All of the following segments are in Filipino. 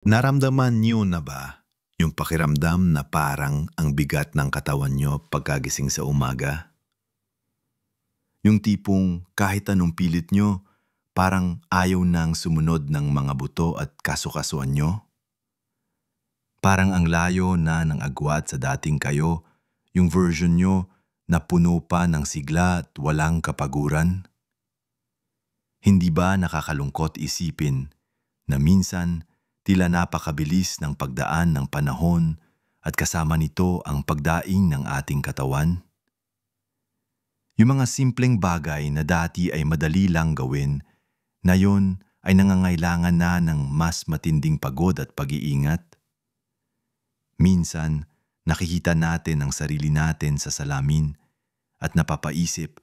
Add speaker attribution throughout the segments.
Speaker 1: Naramdaman niyo na ba yung pakiramdam na parang ang bigat ng katawan niyo pagkagising sa umaga? Yung tipong kahit anong pilit niyo, parang ayaw nang sumunod ng mga buto at kasukasuan niyo? Parang ang layo na ng agwat sa dating kayo, yung version niyo na puno pa ng sigla at walang kapaguran? Hindi ba nakakalungkot isipin na minsan tila napakabilis ng pagdaan ng panahon at kasama nito ang pagdaing ng ating katawan? Yung mga simpleng bagay na dati ay madali lang gawin, ngayon ay nangangailangan na ng mas matinding pagod at pag-iingat. Minsan, nakikita natin ang sarili natin sa salamin at napapaisip,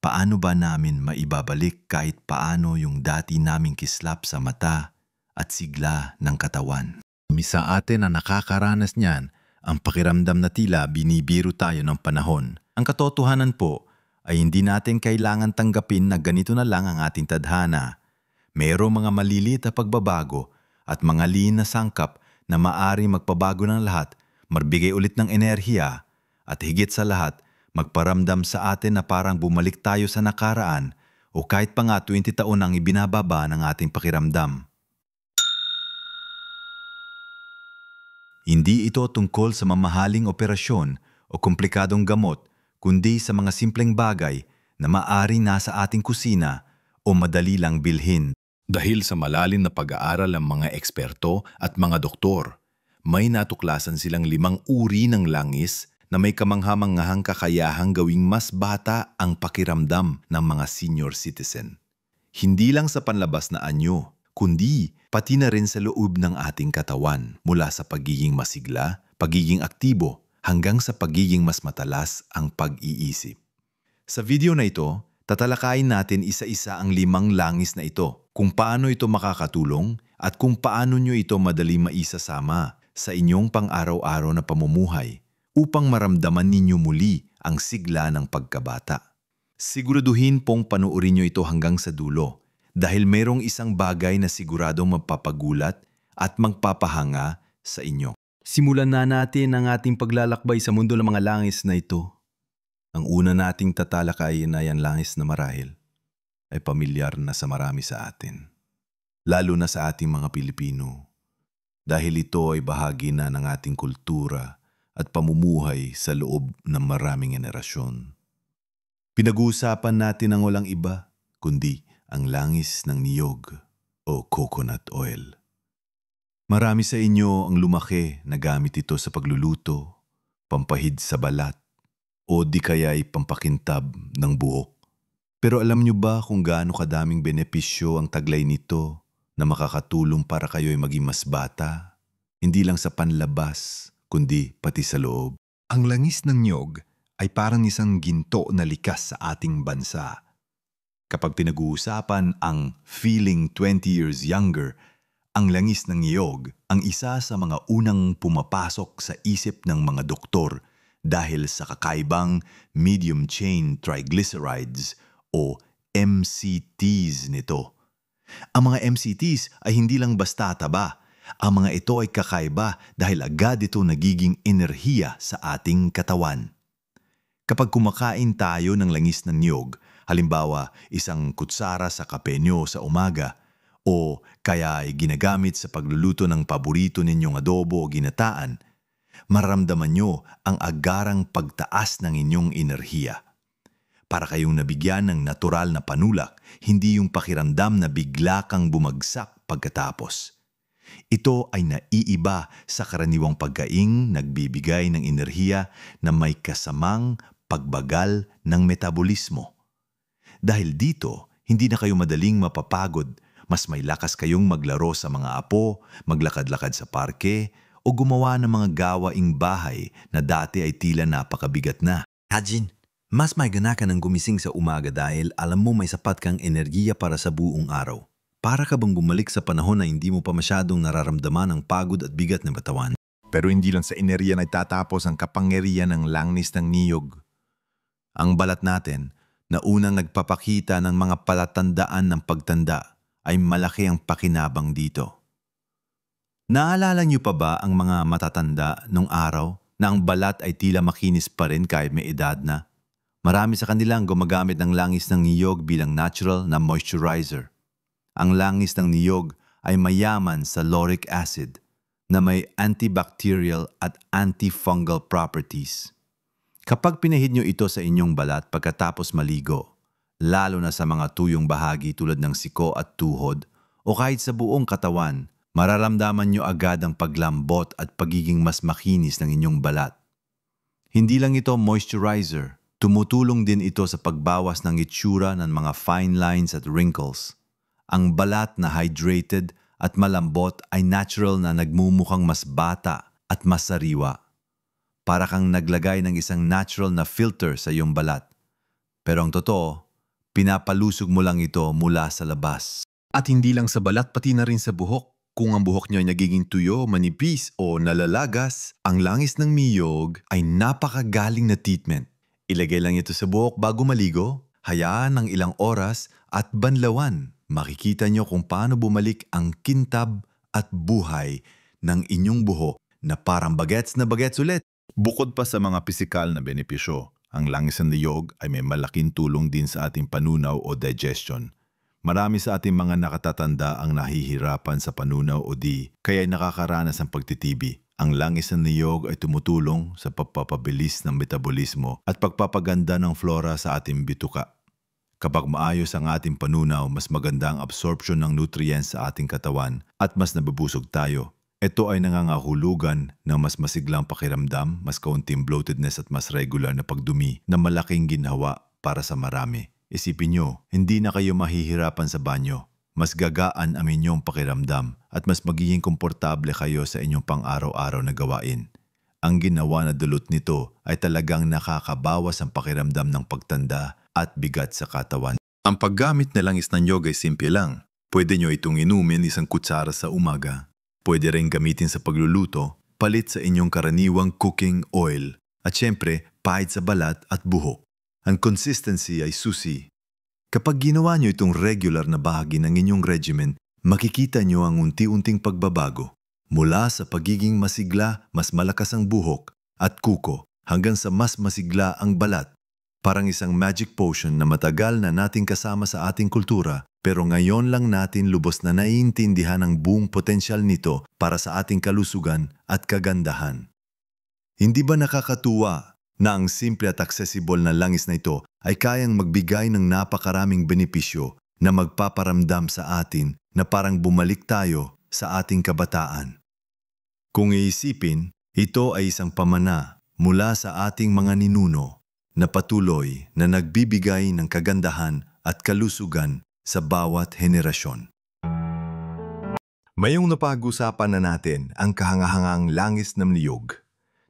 Speaker 1: paano ba namin maibabalik kahit paano yung dati naming kislap sa mata at sigla ng katawan? Sa atin na nakakaranas niyan, ang pakiramdam na tila binibiro tayo ng panahon. Ang katotohanan po ay hindi natin kailangan tanggapin na ganito na lang ang ating tadhana. Mayroong mga maliliit na pagbabago at mga liin na sangkap na maaari magpabago ng lahat, magbigay ulit ng enerhiya at higit sa lahat, magparamdam sa atin na parang bumalik tayo sa nakaraan o kahit pa nga 20 taon ang ibinababa ng ating pakiramdam. Hindi ito tungkol sa mamahaling operasyon o komplikadong gamot, kundi sa mga simpleng bagay na maaring nasa ating kusina o madali lang bilhin. Dahil sa malalim na pag-aaral ng mga eksperto at mga doktor, may natuklasan silang 5 uri ng langis na may kamangha-manghang kakayahang gawing mas bata ang pakiramdam ng mga senior citizen. Hindi lang sa panlabas na anyo, kundi pati na rin sa loob ng ating katawan, mula sa pagiging masigla, pagiging aktibo, hanggang sa pagiging mas matalas ang pag-iisip. Sa video na ito, tatalakayin natin isa-isa ang 5 langis na ito, kung paano ito makakatulong at kung paano nyo ito madali maisasama sa inyong pang-araw-araw na pamumuhay upang maramdaman ninyo muli ang sigla ng pagkabata. Siguraduhin pong panuorin nyo ito hanggang sa dulo dahil mayroong isang bagay na siguradong magpapagulat at magpapahanga sa inyo. Simulan na natin ang ating paglalakbay sa mundo ng mga langis na ito. Ang una nating tatalakayin ay ang langis na marahil ay pamilyar na sa marami sa atin, lalo na sa ating mga Pilipino, dahil ito ay bahagi na ng ating kultura at pamumuhay sa loob ng maraming henerasyon. Pinag-uusapan natin ang walang iba, kundi ang langis ng niyog o coconut oil. Marami sa inyo ang lumaki na gamit ito sa pagluluto, pampahid sa balat, o di kaya'y pampakintab ng buhok. Pero alam nyo ba kung gaano kadaming benepisyo ang taglay nito na makakatulong para kayo'y maging mas bata? Hindi lang sa panlabas, kundi pati sa loob.
Speaker 2: Ang langis ng niyog ay parang isang ginto na likas sa ating bansa.
Speaker 1: Kapag pinag-uusapan ang feeling 20 years younger, ang langis ng niyog ang isa sa mga unang pumapasok sa isip ng mga doktor dahil sa kakaibang medium chain triglycerides o MCTs nito. Ang mga MCTs ay hindi lang basta taba. Ang mga ito ay kakaiba dahil agad ito nagiging enerhiya sa ating katawan. Kapag kumakain tayo ng langis ng niyog, halimbawa isang kutsara sa kape nyo sa umaga, o kaya ay ginagamit sa pagluluto ng paborito ninyong adobo o ginataan, maramdaman nyo ang agarang pagtaas ng inyong enerhiya. Para kayong nabigyan ng natural na panulak, hindi yung pakiramdam na bigla kang bumagsak pagkatapos. Ito ay naiiba sa karaniwang pagkaing nagbibigay ng enerhiya na may kasamang pagbagal ng metabolismo. Dahil dito, hindi na kayo madaling mapapagod, mas may lakas kayong maglaro sa mga apo, maglakad-lakad sa parke, o gumawa ng mga gawaing bahay na dati ay tila napakabigat na. Hajin, mas may gana ka ng gumising sa umaga dahil alam mo may sapat kang enerhiya para sa buong araw. Para ka bang bumalik sa panahon na hindi mo pa masyadong nararamdaman ang pagod at bigat ng katawan?
Speaker 2: Pero hindi lang sa enerhiya nagtatapos ang kapangyarihan ng langis ng niyog.
Speaker 1: Ang balat natin, na unang nagpapakita ng mga palatandaan ng pagtanda, ay malaki ang pakinabang dito. Naalala niyo pa ba ang mga matatanda nung araw na ang balat ay tila makinis pa rin kahit may edad na? Marami sa kanilang gumagamit ng langis ng niyog bilang natural na moisturizer. Ang langis ng niyog ay mayaman sa lauric acid na may antibacterial at antifungal properties. Kapag pinahid niyo ito sa inyong balat pagkatapos maligo, lalo na sa mga tuyong bahagi tulad ng siko at tuhod o kahit sa buong katawan, mararamdaman niyo agad ang paglambot at pagiging mas makinis ng inyong balat. Hindi lang ito moisturizer, tumutulong din ito sa pagbawas ng itsura ng mga fine lines at wrinkles. Ang balat na hydrated at malambot ay natural na nagmumukhang mas bata at mas sariwa. Para kang naglagay ng isang natural na filter sa iyong balat. Pero ang totoo, pinapalusog mo lang ito mula sa labas.
Speaker 2: At hindi lang sa balat, pati na rin sa buhok. Kung ang buhok niyo ay nagiging tuyo, manipis o nalalagas, ang langis ng niyog ay napakagaling na treatment. Ilagay lang ito sa buhok bago maligo, hayaan ng ilang oras at banlawan. Makikita niyo kung paano bumalik ang kintab at buhay ng inyong buhok na parang bagets na bagets ulit.
Speaker 1: Bukod pa sa mga pisikal na benepisyo, ang langis ng niyog ay may malaking tulong din sa ating panunaw o digestion. Marami sa ating mga nakatatanda ang nahihirapan sa panunaw o di kaya nakakaranas ng pagtitibi. Ang langis ng niyog ay tumutulong sa pagpapabilis ng metabolismo at pagpapaganda ng flora sa ating bituka. Kapag maayos ang ating panunaw, mas maganda ang absorption ng nutrients sa ating katawan at mas nabubusog tayo. Ito ay nangangahulugan ng mas masiglang pakiramdam, mas kaunting bloatedness at mas regular na pagdumi na malaking ginhawa para sa marami. Isipin nyo, hindi na kayo mahihirapan sa banyo. Mas gagaan ang inyong pakiramdam at mas magiging komportable kayo sa inyong pang-araw-araw na gawain. Ang ginawa na dulot nito ay talagang nakakabawas ang pakiramdam ng pagtanda at bigat sa katawan.
Speaker 2: Ang paggamit na langis ng niyog ay simple lang. Pwede nyo itong inumin isang kutsara sa umaga. Pwede rin gamitin sa pagluluto, palit sa inyong karaniwang cooking oil. At syempre, pahid sa balat at buhok. Ang consistency ay susi. Kapag ginawa nyo itong regular na bahagi ng inyong regimen, makikita nyo ang unti-unting pagbabago. Mula sa pagiging masigla, mas malakas ang buhok at kuko hanggang sa mas masigla ang balat. Parang isang magic potion na matagal na nating kasama sa ating kultura pero ngayon lang natin lubos na naiintindihan ang buong potensyal nito para sa ating kalusugan at kagandahan. Hindi ba nakakatuwa na ang simple at accessible na langis na ito ay kayang magbigay ng napakaraming benepisyo na magpaparamdam sa atin na parang bumalik tayo sa ating kabataan? Kung iisipin, ito ay isang pamana mula sa ating mga ninuno na patuloy na nagbibigay ng kagandahan at kalusugan sa bawat henerasyon. Mayong napag-usapan na natin ang kahangahangang langis ng niyog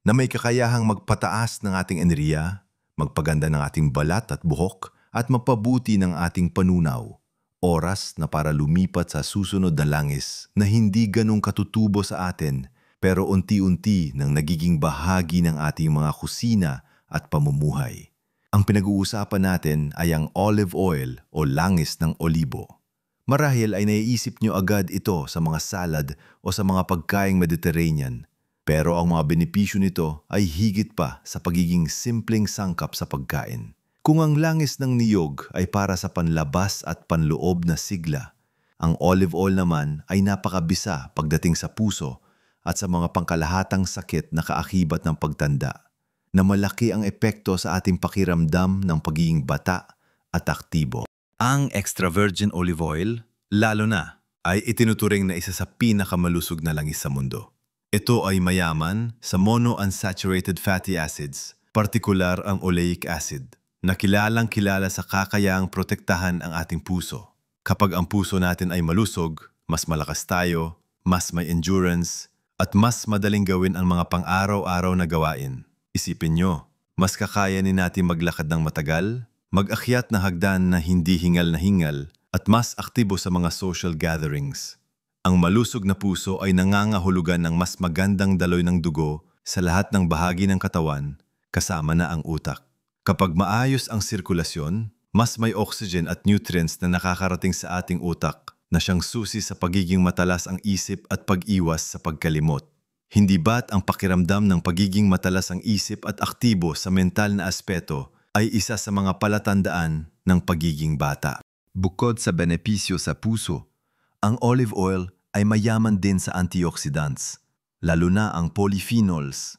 Speaker 2: na may kakayahang magpataas ng ating enerhiya, magpaganda ng ating balat at buhok at mapabuti ng ating panunaw. Oras na para lumipat sa susunod na langis na hindi ganong katutubo sa atin pero unti-unti nang nagiging bahagi ng ating mga kusina at pamumuhay. Ang pinag-uusapan natin ay ang olive oil o langis ng olibo. Marahil ay naiisip nyo agad ito sa mga salad o sa mga pagkaing Mediterranean. Pero ang mga benepisyo nito ay higit pa sa pagiging simpleng sangkap sa pagkain. Kung ang langis ng niyog ay para sa panlabas at panloob na sigla, ang olive oil naman ay napakabisa pagdating sa puso at sa mga pangkalahatang sakit na kaakibat ng pagtanda, na malaki ang epekto sa ating pakiramdam ng pagiging bata at aktibo. Ang extra virgin olive oil, lalo na, ay itinuturing na isa sa pinakamalusog na langis sa mundo. Ito ay mayaman sa monounsaturated fatty acids, partikular ang oleic acid, na kilalang-kilala sa kakayahang protektahan ang ating puso. Kapag ang puso natin ay malusog, mas malakas tayo, mas may endurance, at mas madaling gawin ang mga pang-araw-araw na gawain. Isipin nyo, mas kakayanin natin maglakad ng matagal, mag-akyat na hagdan na hindi hingal na hingal, at mas aktibo sa mga social gatherings. Ang malusog na puso ay nangangahulugan ng mas magandang daloy ng dugo sa lahat ng bahagi ng katawan, kasama na ang utak. Kapag maayos ang sirkulasyon, mas may oxygen at nutrients na nakakarating sa ating utak
Speaker 1: na siyang susi sa pagiging matalas ang isip at pag-iwas sa pagkalimot. Hindi ba't ang pakiramdam ng pagiging matalas ang isip at aktibo sa mental na aspeto ay isa sa mga palatandaan ng pagiging bata? Bukod sa benepisyo sa puso, ang olive oil ay mayaman din sa antioxidants, lalo na ang polyphenols.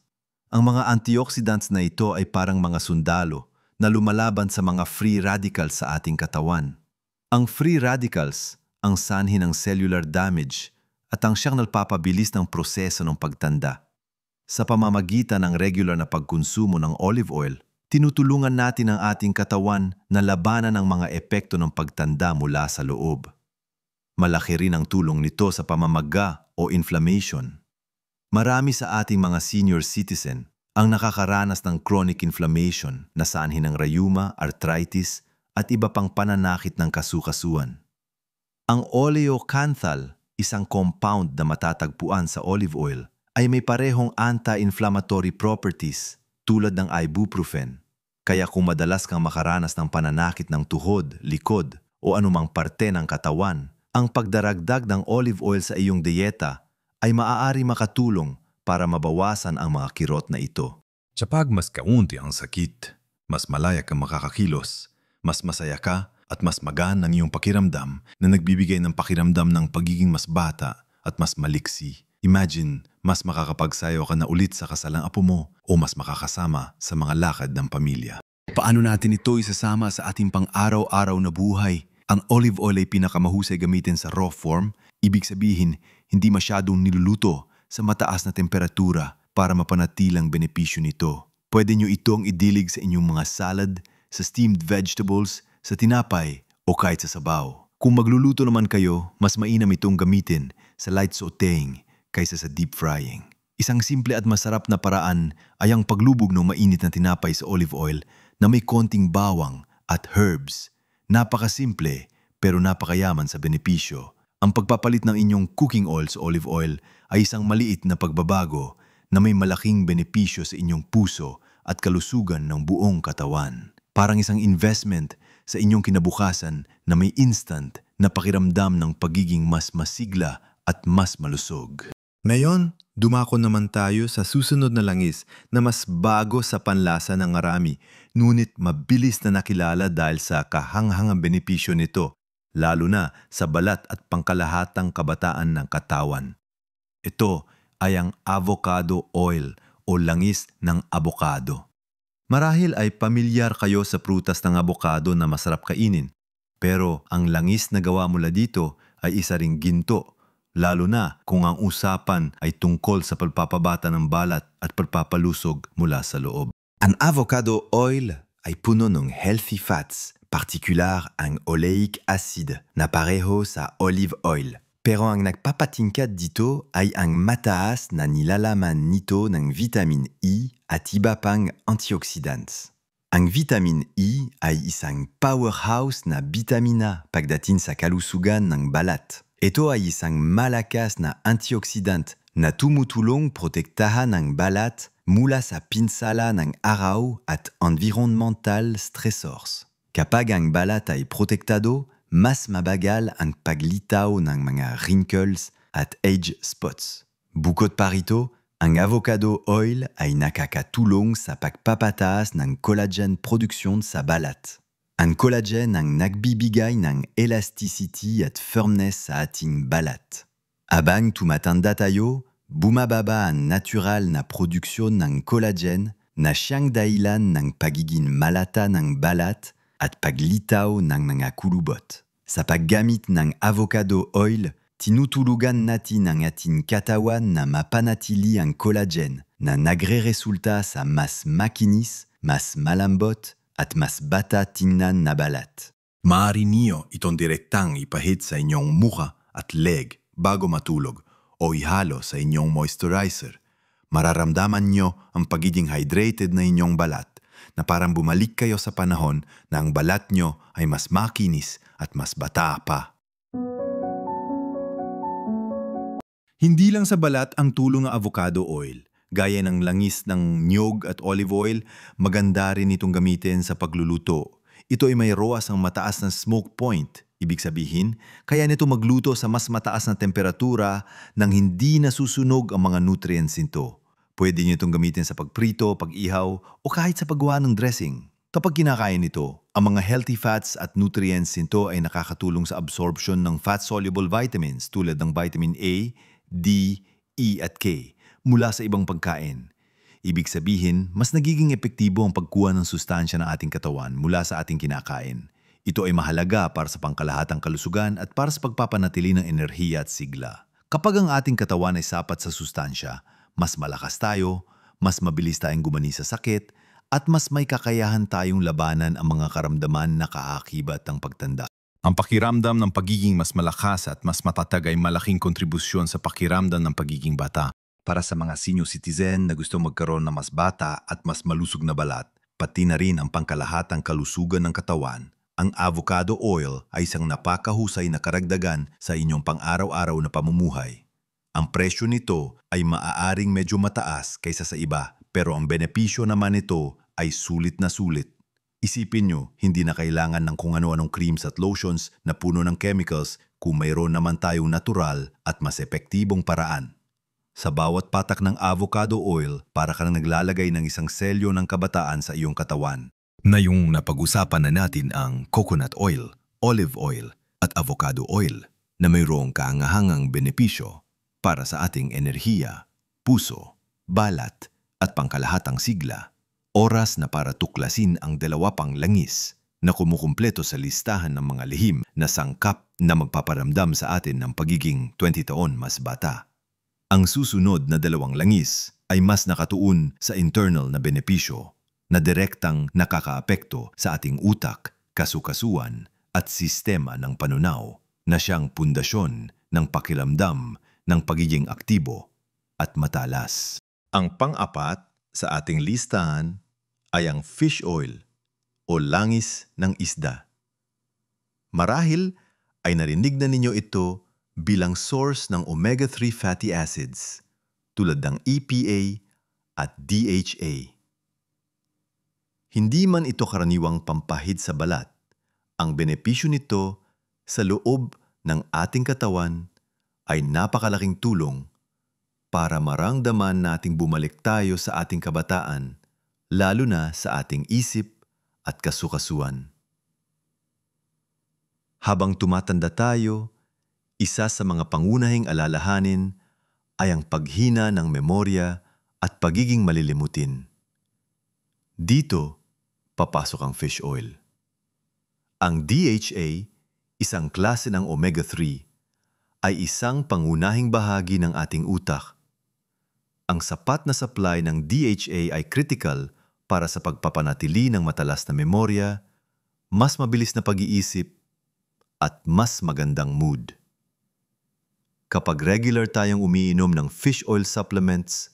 Speaker 1: Ang mga antioxidants na ito ay parang mga sundalo na lumalaban sa mga free radicals sa ating katawan. Ang free radicals, ang sanhi ng cellular damage at ang siyang nagpapabilis ng proseso ng pagtanda. Sa pamamagitan ng regular na pagkonsumo ng olive oil, tinutulungan natin ang ating katawan na labanan ang mga epekto ng pagtanda mula sa loob. Malaki rin ang tulong nito sa pamamaga o inflammation. Marami sa ating mga senior citizen ang nakakaranas ng chronic inflammation na sanhi ng rheuma, arthritis at iba pang pananakit ng kasukasuan. Ang oleocanthal, isang compound na matatagpuan sa olive oil, ay may parehong anti-inflammatory properties tulad ng ibuprofen. Kaya kung madalas kang makaranas ng pananakit ng tuhod, likod o anumang parte ng katawan, ang pagdaragdag ng olive oil sa iyong dieta ay maaari makatulong para mabawasan ang mga kirot na ito.
Speaker 2: Kapag mas kaunti ang sakit, mas malaya kang makakakilos, mas masaya ka at mas magaan ang iyong pakiramdam na nagbibigay ng pakiramdam ng pagiging mas bata at mas maliksi. Imagine, mas makakapagsayo ka na ulit sa kasalang apo mo o mas makakasama sa mga lakad ng pamilya. Paano natin ito isasama sa ating pang-araw-araw na buhay? Ang olive oil ay pinakamahusay gamitin sa raw form, ibig sabihin, hindi masyadong niluluto sa mataas na temperatura para mapanatilang benepisyo nito. Pwede nyo itong idilig sa inyong mga salad, sa steamed vegetables, sa tinapay o kahit sa sabaw. Kung magluluto naman kayo, mas mainam itong gamitin sa light sautéing kaysa sa deep frying. Isang simple at masarap na paraan ay ang paglubog ng mainit na tinapay sa olive oil na may konting bawang at herbs. Napakasimple pero napakayaman sa benepisyo. Ang pagpapalit ng inyong cooking oil sa olive oil ay isang maliit na pagbabago na may malaking benepisyo sa inyong puso at kalusugan ng buong katawan. Parang isang investment sa inyong kinabukasan na may instant na pakiramdam ng pagiging mas masigla at mas malusog. Ngayon, dumako naman tayo sa susunod na langis na mas bago sa panlasa ng marami, ngunit mabilis na nakilala dahil sa kahanghangang benepisyo nito, lalo na sa balat at pangkalahatang kabataan ng katawan. Ito ay ang avocado oil o langis ng abokado. Marahil ay pamilyar kayo sa prutas ng abokado na masarap kainin, pero ang langis na gawa mula dito ay isa ring ginto, lalo na kung ang usapan ay tungkol sa pagpapabata ng balat at pagpapalusog mula sa loob. Ang avocado oil ay puno ng healthy fats, particular ang oleic acid na pareho sa olive oil. Pero ang nagpapatingkad dito ay ang mataas na nilalaman nito ng vitamin E at iba pang antioxidants. Ang vitamin E ay isang powerhouse na bitamina pagdating sa kalusugan ng balat. Ito ay isang malakas na antioxidant na tumutulong protektahan ang balat mula sa pinsala ng araw at environmental stressors. Kapag ang balat ay protektado, mas mabagal ang paglitaw ng mga wrinkles at age spots. Bukod pa rito, ang avocado oil ay nakakatulong sa pagpapataas ng collagen production sa balat. Ang collagen ang nagbibigay ng elasticity at firmness sa ating balat. Habang tumatanda tayo, bumababa ang natural na produksyon ng collagen na siyang dahilan ng pagiging malata ng balat at paglitaw ng mga kulubot. Sa paggamit ng avocado oil, tinutulugan natin ang ating katawan na mapanatili ang collagen na nagre-resulta sa mas makinis, mas malambot at mas bata tingnan na balat. Maaari niyo itong direktang ipahid sa inyong mukha at leg bago matulog o ihalo sa inyong moisturizer. Mararamdaman niyo ang pagiging hydrated na inyong balat na parang bumalik kayo sa panahon na ang balat nyo ay mas makinis at mas bata pa. Hindi lang sa balat ang tulong ng avocado oil. Gaya ng langis ng niyog at olive oil, maganda rin itong gamitin sa pagluluto. Ito ay may ROAS ang mataas na smoke point. Ibig sabihin, kaya nito magluto sa mas mataas na temperatura nang hindi nasusunog ang mga nutrients nito. Pwede niyo itong gamitin sa pagprito, pag-ihaw, o kahit sa paggawa ng dressing. Kapag kinakain ito, ang mga healthy fats at nutrients nito ay nakakatulong sa absorption ng fat-soluble vitamins tulad ng vitamin A, D, E at K mula sa ibang pagkain. Ibig sabihin, mas nagiging epektibo ang pagkuha ng sustansya ng ating katawan mula sa ating kinakain. Ito ay mahalaga para sa pangkalahatang kalusugan at para sa pagpapanatili ng enerhiya at sigla. Kapag ang ating katawan ay sapat sa sustansya, mas malakas tayo, mas mabilis tayong gumani sa sakit, at mas may kakayahan tayong labanan ang mga karamdaman na kaakibat ng pagtanda. Ang pakiramdam ng pagiging mas malakas at mas matatag ay malaking kontribusyon sa pakiramdam ng pagiging bata. Para sa mga senior citizen na gusto magkaroon ng mas bata at mas malusog na balat, pati na rin ang pangkalahatang kalusugan ng katawan, ang avocado oil ay isang napakahusay na karagdagan sa inyong pang-araw-araw na pamumuhay. Ang presyo nito ay maaaring medyo mataas kaysa sa iba, pero ang benepisyo naman nito ay sulit na sulit. Isipin nyo, hindi na kailangan ng kung ano-anong creams at lotions na puno ng chemicals kung mayroon naman tayong natural at mas epektibong paraan. Sa bawat patak ng avocado oil, para ka nang naglalagay ng isang selyo ng kabataan sa iyong katawan. Na yung napag-usapan na natin ang coconut oil, olive oil at avocado oil na mayroong kahangahangang benepisyo para sa ating enerhiya, puso, balat at pangkalahatang sigla. Oras na para tuklasin ang dalawa pang langis na kumukumpleto sa listahan ng mga lihim na sangkap na magpaparamdam sa atin ng pagiging 20 taon mas bata. Ang susunod na dalawang langis ay mas nakatuon sa internal na benepisyo na direktang nakakaapekto sa ating utak, kasukasuan at sistema ng panunaw na siyang pundasyon ng pakiramdam ng pagiging aktibo at matalas. Ang pang-apat sa ating listahan ay ang fish oil o langis ng isda. Marahil ay narinig na ninyo ito bilang source ng omega-3 fatty acids tulad ng EPA at DHA. Hindi man ito karaniwang pampahid sa balat, ang benepisyo nito sa loob ng ating katawan ay napakalaking tulong para maramdaman nating bumalik tayo sa ating kabataan, lalo na sa ating isip at kasukasuan. Habang tumatanda tayo, isa sa mga pangunahing alalahanin ay ang paghina ng memorya at pagiging malilimutin. Dito, papasok ang fish oil. Ang DHA, isang klase ng omega-3, ay isang pangunahing bahagi ng ating utak. Ang sapat na supply ng DHA ay critical para sa pagpapanatili ng matalas na memorya, mas mabilis na pag-iisip, at mas magandang mood. Kapag regular tayong umiinom ng fish oil supplements,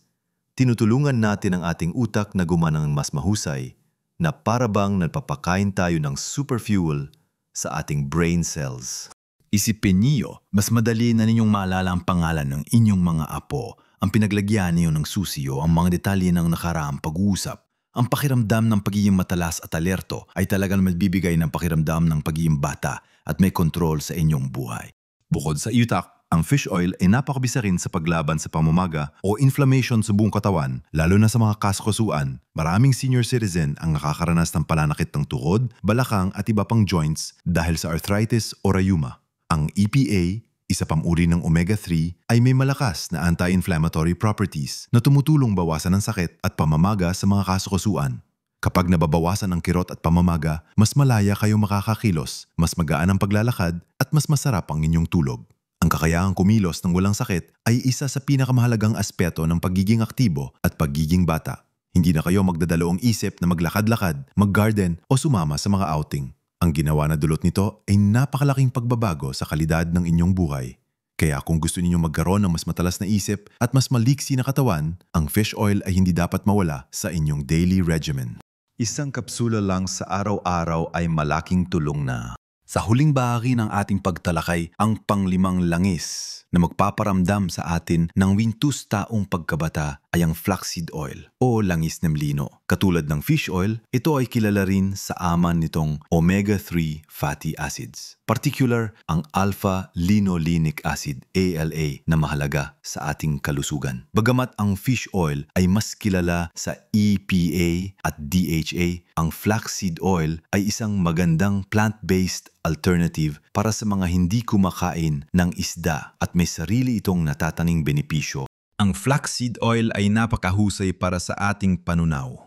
Speaker 2: tinutulungan natin ang ating utak na gumana ng mas mahusay na para bang nagpapakain tayo ng superfuel sa ating brain cells. Isipin niyo, mas madali na ninyong maalala ang pangalan ng inyong mga apo, ang pinaglagyan niyo ng susiyo, ang mga detalye ng nakaraang pag-uusap. Ang pakiramdam ng pagiging matalas at alerto ay talagang magbibigay ng pakiramdam ng pagiging bata at may kontrol sa inyong buhay. Bukod sa utak, ang fish oil ay napakabisa rin sa paglaban sa pamamaga o inflammation sa buong katawan, lalo na sa mga kasukasuan. Maraming senior citizen ang nakakaranas ng pananakit ng tuhod, balakang at iba pang joints dahil sa arthritis o rheuma. Ang EPA, isa pang uri ng omega-3, ay may malakas na anti-inflammatory properties na tumutulong bawasan ang sakit at pamamaga sa mga kasukasuan. Kapag nababawasan ang kirot at pamamaga, mas malaya kayong makakakilos, mas magaan ang paglalakad at mas masarap ang inyong tulog. Ang kakayahang kumilos ng walang sakit ay isa sa pinakamahalagang aspeto ng pagiging aktibo at pagiging bata. Hindi na kayo magdadalawang isip na maglakad-lakad, mag-garden o sumama sa mga outing. Ang ginawa na dulot nito ay napakalaking pagbabago sa kalidad ng inyong buhay. Kaya kung gusto ninyong magkaroon ng mas matalas na isip at mas maliksi na katawan, ang fish oil ay hindi dapat mawala sa inyong daily regimen. Isang kapsula lang sa araw-araw ay malaking tulong na. Sa huling bahagi ng ating pagtalakay, ang panglimang langis na magpaparamdam sa atin ng wintustaong pagkabata ay
Speaker 1: ay ang flaxseed oil o langis ng lino. Katulad ng fish oil, ito ay kilala rin sa aman nitong omega-3 fatty acids. Particular ang alpha-linolenic acid ALA na mahalaga sa ating kalusugan. Bagamat ang fish oil ay mas kilala sa EPA at DHA, ang flaxseed oil ay isang magandang plant-based alternative para sa mga hindi kumakain ng isda at may sarili itong natataning benepisyo. Ang flaxseed oil ay napakahusay para sa ating panunaw.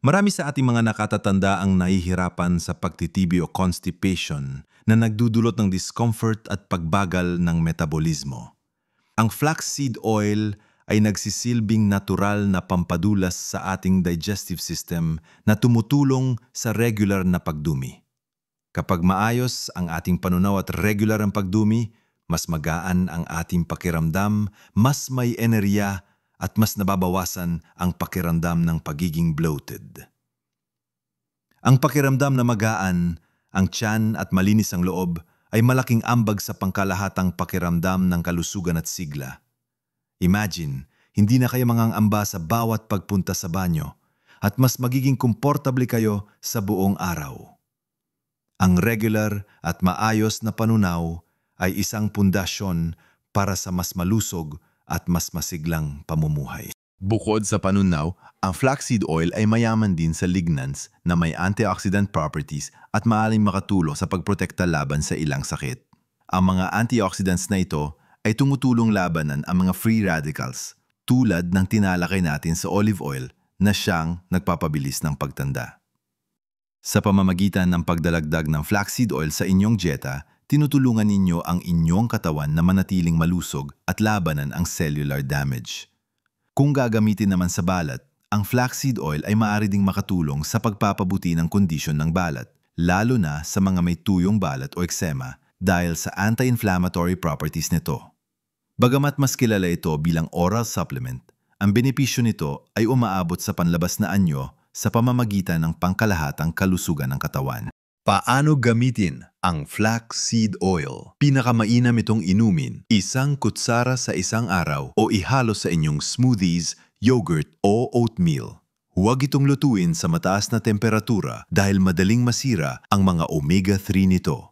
Speaker 1: Marami sa ating mga nakatatanda ang nahihirapan sa pagtitibi o constipation na nagdudulot ng discomfort at pagbagal ng metabolismo. Ang flaxseed oil ay nagsisilbing natural na pampadulas sa ating digestive system na tumutulong sa regular na pagdumi. Kapag maayos ang ating panunaw at regular ang pagdumi, mas magaan ang ating pakiramdam, mas may enerhiya at mas nababawasan ang pakiramdam ng pagiging bloated. Ang pakiramdam na magaan, ang tiyan at malinis ang loob ay malaking ambag sa pangkalahatang pakiramdam ng kalusugan at sigla. Imagine, hindi na kayo mangangamba sa bawat pagpunta sa banyo at mas magiging komportable kayo sa buong araw. Ang regular at maayos na panunaw ay isang pundasyon para sa mas malusog at mas masiglang pamumuhay.
Speaker 2: Bukod sa panunaw, ang flaxseed oil ay mayaman din sa lignans na may antioxidant properties at maaaring makatulong sa pagprotekta laban sa ilang sakit. Ang mga antioxidants na ito ay tumutulong labanan ang mga free radicals tulad ng tinalakay natin sa olive oil na siyang nagpapabilis ng pagtanda. Sa pamamagitan ng pagdalagdag ng flaxseed oil sa inyong dieta, tinutulungan ninyo ang inyong katawan na manatiling malusog at labanan ang cellular damage. Kung gagamitin naman sa balat, ang flaxseed oil ay maaari ding makatulong sa pagpapabuti ng kondisyon ng balat, lalo na sa mga may tuyong balat o eksema dahil sa anti-inflammatory properties nito. Bagamat mas kilala ito bilang oral supplement, ang benepisyo nito ay umaabot sa panlabas na anyo sa pamamagitan ng pangkalahatang kalusugan ng katawan. Paano gamitin ang flaxseed oil? Pinakamainam itong inumin, isang kutsara sa isang araw o ihalo sa inyong smoothies, yogurt o oatmeal. Huwag itong lutuin sa mataas na temperatura dahil madaling masira ang mga omega-3 nito.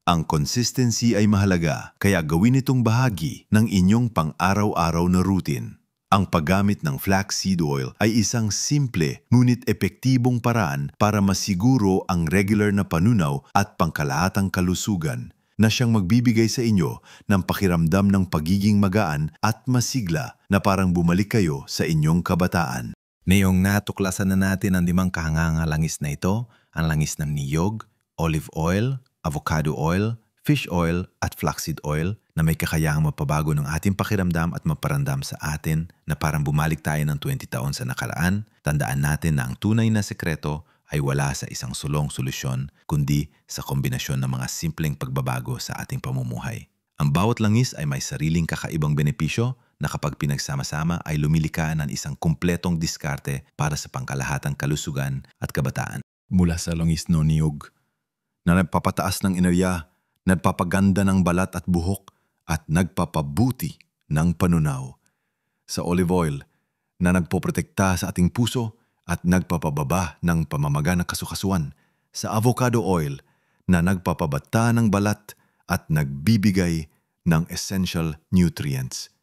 Speaker 2: Ang consistency ay mahalaga kaya gawin itong bahagi ng inyong pang-araw-araw na routine. Ang paggamit ng flaxseed oil ay isang simple ngunit epektibong paraan para masiguro ang regular na panunaw at pangkalahatang kalusugan na siyang magbibigay sa inyo ng pakiramdam ng pagiging magaan at masigla na parang bumalik kayo sa inyong kabataan.
Speaker 1: Ngayong natuklasan na natin ang 5 kahanganga-langis na ito, ang langis ng niyog, olive oil, avocado oil, fish oil at flaxseed oil na may kakayahang mapabago ng ating pakiramdam at maparandam sa atin na parang bumalik tayo ng 20 taon sa nakaraan, tandaan natin na ang tunay na sekreto ay wala sa isang sulong solusyon kundi sa kombinasyon ng mga simpleng pagbabago sa ating pamumuhay. Ang bawat langis ay may sariling kakaibang benepisyo na kapag pinagsama-sama ay lumilika ng isang kumpletong diskarte para sa pangkalahatang kalusugan at kabataan.
Speaker 2: Mula sa langis ng niyog na nagpapataas ng enerhiya, nagpapaganda ng balat at buhok at nagpapabuti ng panunaw. Sa olive oil na nagpoprotekta sa ating puso at nagpapababa ng pamamaga ng kasukasuan. Sa avocado oil na nagpapabata ng balat at nagbibigay ng essential nutrients.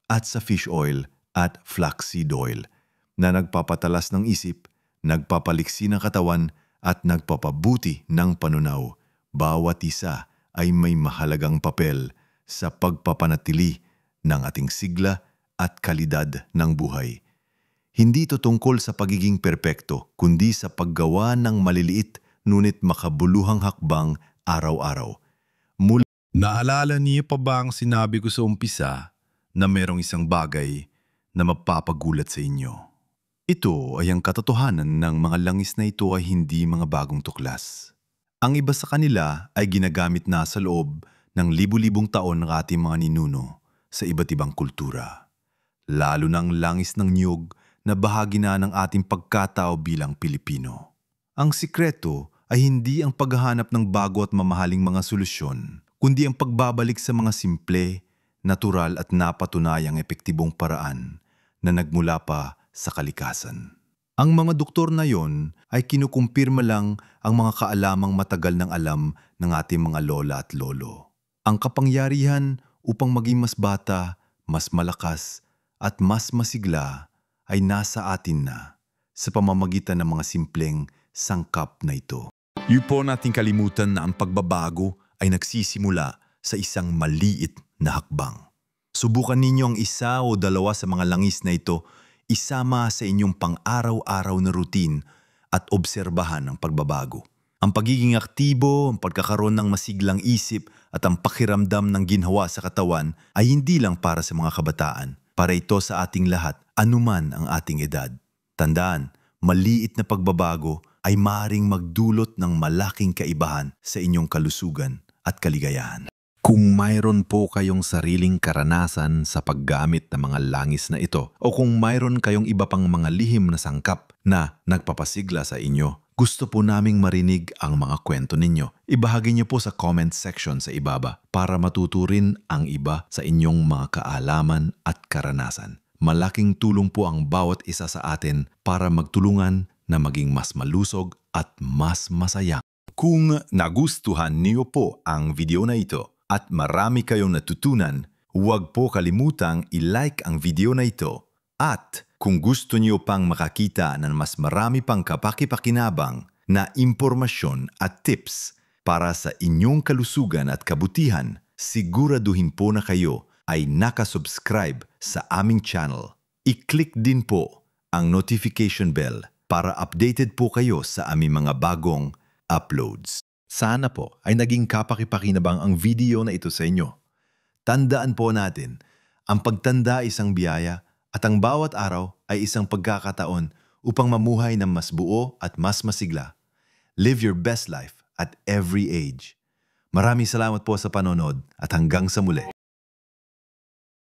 Speaker 2: At sa fish oil at flaxseed oil na nagpapatalas ng isip, nagpapaliksi ng katawan at nagpapabuti ng panunaw. Bawat isa ay may mahalagang papel sa pagpapanatili ng ating sigla at kalidad ng buhay. Hindi ito tungkol sa pagiging perpekto, kundi sa paggawa ng maliliit ngunit makabuluhang hakbang araw-araw. Naalala niyo pa ba ang sinabi ko sa umpisa na merong isang bagay na mapapagulat sa inyo? Ito ay ang katotohanan ng mga langis na ito ay hindi mga bagong tuklas. Ang iba sa kanila ay ginagamit na sa loob ng libu-libong taon ng ating mga ninuno sa iba't ibang kultura. Lalo ng langis ng niyog na bahagi na ng ating pagkatao bilang Pilipino. Ang sikreto ay hindi ang paghahanap ng bago at mamahaling mga solusyon, kundi ang pagbabalik sa mga simple, natural at napatunayang epektibong paraan
Speaker 1: na nagmula pa sa kalikasan. Ang mga doktor na yon ay kinukumpirma lang ang mga kaalamang matagal ng alam ng ating mga lola at lolo. Ang kapangyarihan upang maging mas bata, mas malakas, at mas masigla ay nasa atin na sa pamamagitan ng mga simpleng sangkap na ito. Huwag po nating kalimutan na ang pagbabago ay nagsisimula sa isang maliit na hakbang. Subukan ninyo ang isa o dalawa sa mga langis na ito isama sa inyong pang-araw-araw na routine at obserbahan ang pagbabago. Ang pagiging aktibo, ang pagkakaroon ng masiglang isip at ang pakiramdam ng ginhawa sa katawan ay hindi lang para sa mga kabataan. Para ito sa ating lahat, anuman ang ating edad. Tandaan, maliit na pagbabago ay maaaring magdulot ng malaking kaibahan sa inyong kalusugan at kaligayahan.
Speaker 2: Kung mayroon po kayong sariling karanasan sa paggamit ng mga langis na ito o kung mayroon kayong iba pang mga lihim na sangkap na nagpapasigla sa inyo, gusto po naming marinig ang mga kwento ninyo. Ibahagi niyo po sa comment section sa ibaba para matuturin ang iba sa inyong mga kaalaman at karanasan. Malaking tulong po ang bawat isa sa atin para magtulungan na maging mas malusog at mas masaya. Kung nagustuhan niyo po ang video na ito, at marami kayong natutunan, huwag po kalimutang i-like ang video na ito. At kung gusto niyo pang makakita ng mas marami pang kapakipakinabang na impormasyon at tips para sa inyong kalusugan at kabutihan, siguraduhin po na kayo ay nakasubscribe sa aming channel. I-click din po ang notification bell para updated po kayo sa aming mga bagong uploads. Sana po ay naging kapakipakinabang ang video na ito sa inyo. Tandaan po natin, ang pagtanda ay isang biyaya at ang bawat araw ay isang pagkakataon upang mamuhay ng mas buo at mas masigla. Live your best life at every age. Maraming salamat po sa panonood at hanggang sa muli.